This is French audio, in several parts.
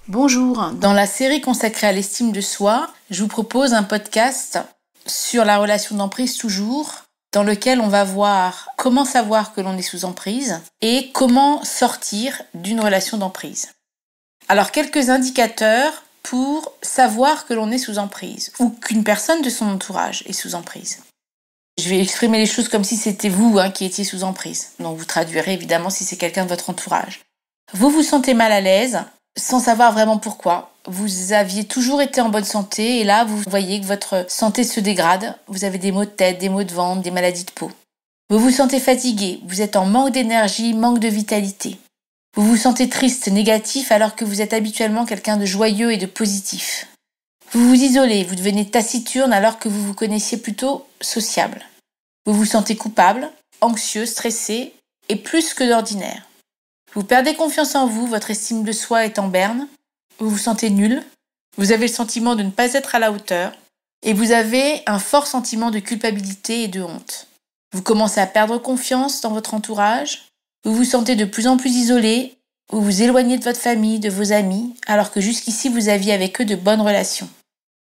Bonjour, dans la série consacrée à l'estime de soi, je vous propose un podcast sur la relation d'emprise toujours, dans lequel on va voir comment savoir que l'on est sous emprise et comment sortir d'une relation d'emprise. Alors, quelques indicateurs pour savoir que l'on est sous emprise ou qu'une personne de son entourage est sous emprise. Je vais exprimer les choses comme si c'était vous qui étiez sous emprise. Donc, vous traduirez évidemment si c'est quelqu'un de votre entourage. Vous vous sentez mal à l'aise, sans savoir vraiment pourquoi. Vous aviez toujours été en bonne santé et là, vous voyez que votre santé se dégrade. Vous avez des maux de tête, des maux de ventre, des maladies de peau. Vous vous sentez fatigué, vous êtes en manque d'énergie, manque de vitalité. Vous vous sentez triste, négatif alors que vous êtes habituellement quelqu'un de joyeux et de positif. Vous vous isolez, vous devenez taciturne alors que vous vous connaissiez plutôt sociable. Vous vous sentez coupable, anxieux, stressé et plus que d'ordinaire. Vous perdez confiance en vous, votre estime de soi est en berne, vous vous sentez nul, vous avez le sentiment de ne pas être à la hauteur et vous avez un fort sentiment de culpabilité et de honte. Vous commencez à perdre confiance dans votre entourage, vous vous sentez de plus en plus isolé, vous vous éloignez de votre famille, de vos amis, alors que jusqu'ici vous aviez avec eux de bonnes relations.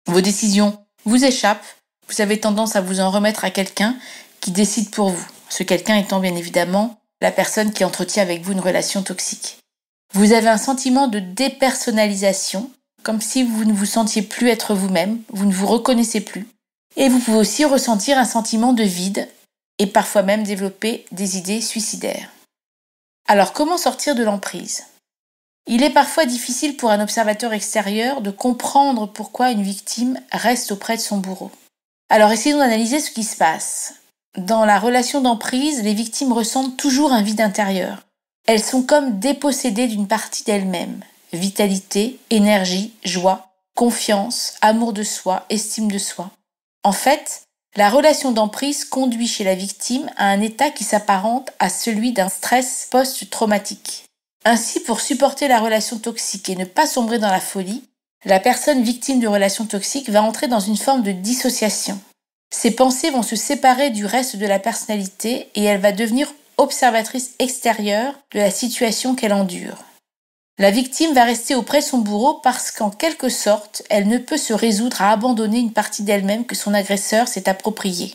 Vos décisions vous échappent, vous avez tendance à vous en remettre à quelqu'un qui décide pour vous, ce quelqu'un étant bien évidemment la personne qui entretient avec vous une relation toxique. Vous avez un sentiment de dépersonnalisation, comme si vous ne vous sentiez plus être vous-même, vous ne vous reconnaissez plus. Et vous pouvez aussi ressentir un sentiment de vide et parfois même développer des idées suicidaires. Alors comment sortir de l'emprise ? Il est parfois difficile pour un observateur extérieur de comprendre pourquoi une victime reste auprès de son bourreau. Alors essayons d'analyser ce qui se passe. Dans la relation d'emprise, les victimes ressentent toujours un vide intérieur. Elles sont comme dépossédées d'une partie d'elles-mêmes. Vitalité, énergie, joie, confiance, amour de soi, estime de soi. En fait, la relation d'emprise conduit chez la victime à un état qui s'apparente à celui d'un stress post-traumatique. Ainsi, pour supporter la relation toxique et ne pas sombrer dans la folie, la personne victime de relations toxiques va entrer dans une forme de dissociation. Ses pensées vont se séparer du reste de la personnalité et elle va devenir observatrice extérieure de la situation qu'elle endure. La victime va rester auprès de son bourreau parce qu'en quelque sorte, elle ne peut se résoudre à abandonner une partie d'elle-même que son agresseur s'est appropriée.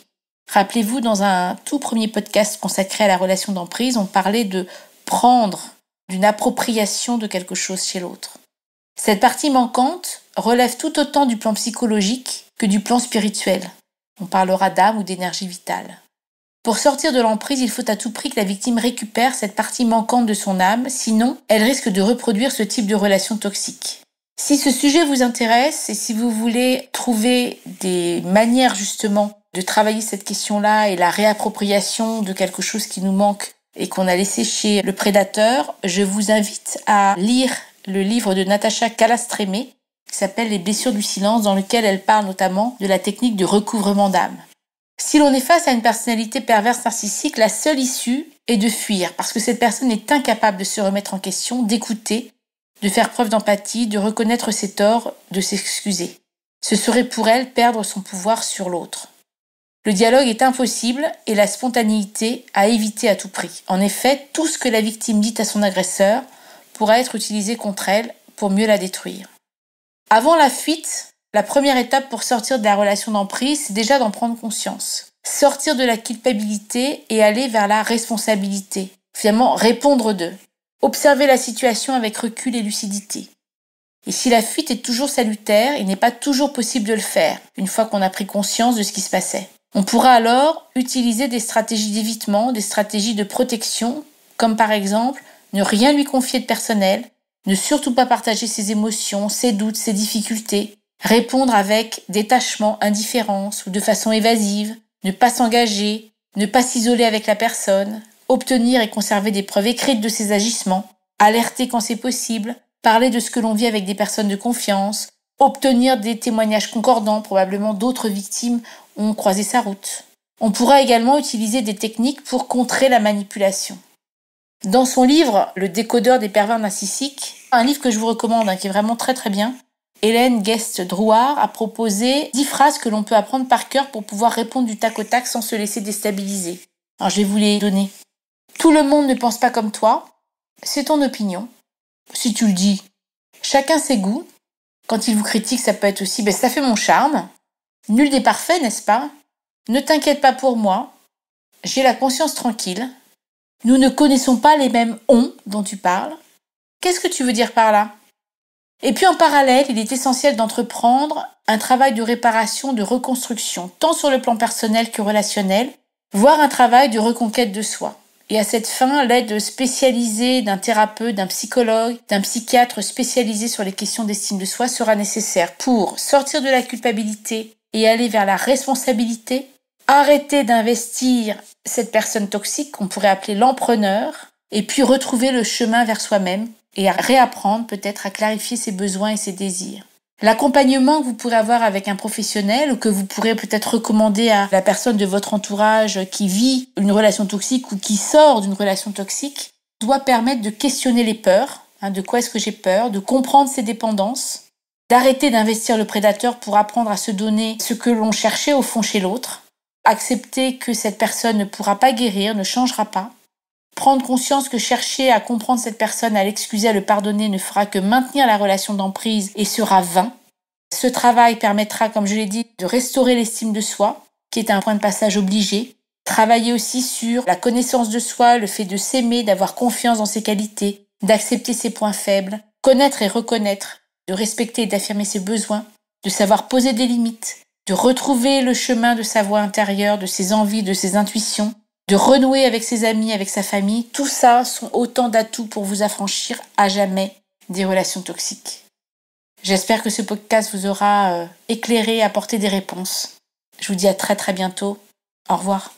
Rappelez-vous, dans un tout premier podcast consacré à la relation d'emprise, on parlait de prendre, d'une appropriation de quelque chose chez l'autre. Cette partie manquante relève tout autant du plan psychologique que du plan spirituel. On parlera d'âme ou d'énergie vitale. Pour sortir de l'emprise, il faut à tout prix que la victime récupère cette partie manquante de son âme, sinon elle risque de reproduire ce type de relation toxique. Si ce sujet vous intéresse et si vous voulez trouver des manières justement de travailler cette question-là et la réappropriation de quelque chose qui nous manque et qu'on a laissé chez le prédateur, je vous invite à lire le livre de Natacha Calastrémé qui s'appelle « Les blessures du silence » dans lequel elle parle notamment de la technique de recouvrement d'âme. Si l'on est face à une personnalité perverse narcissique, la seule issue est de fuir parce que cette personne est incapable de se remettre en question, d'écouter, de faire preuve d'empathie, de reconnaître ses torts, de s'excuser. Ce serait pour elle perdre son pouvoir sur l'autre. Le dialogue est impossible et la spontanéité à éviter à tout prix. En effet, tout ce que la victime dit à son agresseur pourra être utilisé contre elle pour mieux la détruire. Avant la fuite, la première étape pour sortir de la relation d'emprise, c'est déjà d'en prendre conscience. Sortir de la culpabilité et aller vers la responsabilité. Finalement, répondre d'eux. Observer la situation avec recul et lucidité. Et si la fuite est toujours salutaire, il n'est pas toujours possible de le faire, une fois qu'on a pris conscience de ce qui se passait. On pourra alors utiliser des stratégies d'évitement, des stratégies de protection, comme par exemple ne rien lui confier de personnel, ne surtout pas partager ses émotions, ses doutes, ses difficultés, répondre avec détachement, indifférence ou de façon évasive, ne pas s'engager, ne pas s'isoler avec la personne, obtenir et conserver des preuves écrites de ses agissements, alerter quand c'est possible, parler de ce que l'on vit avec des personnes de confiance, obtenir des témoignages concordants, probablement d'autres victimes ont croisé sa route. On pourra également utiliser des techniques pour contrer la manipulation. Dans son livre « Le décodeur des pervers narcissiques », un livre que je vous recommande, qui est vraiment très très bien, Hélène Guest-Drouard a proposé 10 phrases que l'on peut apprendre par cœur pour pouvoir répondre du tac au tac sans se laisser déstabiliser. Alors je vais vous les donner. Tout le monde ne pense pas comme toi, c'est ton opinion. Si tu le dis, Chacun ses goûts. Quand il vous critique, ça peut être aussi « ça fait mon charme ». Nul n'est parfait, n'est-ce pas? Ne t'inquiète pas pour moi. J'ai la conscience tranquille. Nous ne connaissons pas les mêmes « on » dont tu parles. Qu'est-ce que tu veux dire par là? Et puis en parallèle, il est essentiel d'entreprendre un travail de réparation, de reconstruction, tant sur le plan personnel que relationnel, voire un travail de reconquête de soi. Et à cette fin, l'aide spécialisée d'un thérapeute, d'un psychologue, d'un psychiatre spécialisé sur les questions d'estime de soi sera nécessaire pour sortir de la culpabilité et aller vers la responsabilité, arrêter d'investir cette personne toxique qu'on pourrait appeler l'empreneur, et puis retrouver le chemin vers soi-même et à réapprendre peut-être à clarifier ses besoins et ses désirs. L'accompagnement que vous pourrez avoir avec un professionnel ou que vous pourrez peut-être recommander à la personne de votre entourage qui vit une relation toxique ou qui sort d'une relation toxique doit permettre de questionner les peurs, de quoi est-ce que j'ai peur, de comprendre ses dépendances, d'arrêter d'investir le prédateur pour apprendre à se donner ce que l'on cherchait au fond chez l'autre, accepter que cette personne ne pourra pas guérir, ne changera pas, prendre conscience que chercher à comprendre cette personne, à l'excuser, à le pardonner ne fera que maintenir la relation d'emprise et sera vain. Ce travail permettra, comme je l'ai dit, de restaurer l'estime de soi, qui est un point de passage obligé. Travailler aussi sur la connaissance de soi, le fait de s'aimer, d'avoir confiance dans ses qualités, d'accepter ses points faibles, connaître et reconnaître, de respecter et d'affirmer ses besoins, de savoir poser des limites, de retrouver le chemin de sa voix intérieure, de ses envies, de ses intuitions, de renouer avec ses amis, avec sa famille. Tout ça sont autant d'atouts pour vous affranchir à jamais des relations toxiques. J'espère que ce podcast vous aura éclairé, apporté des réponses. Je vous dis à très très bientôt. Au revoir.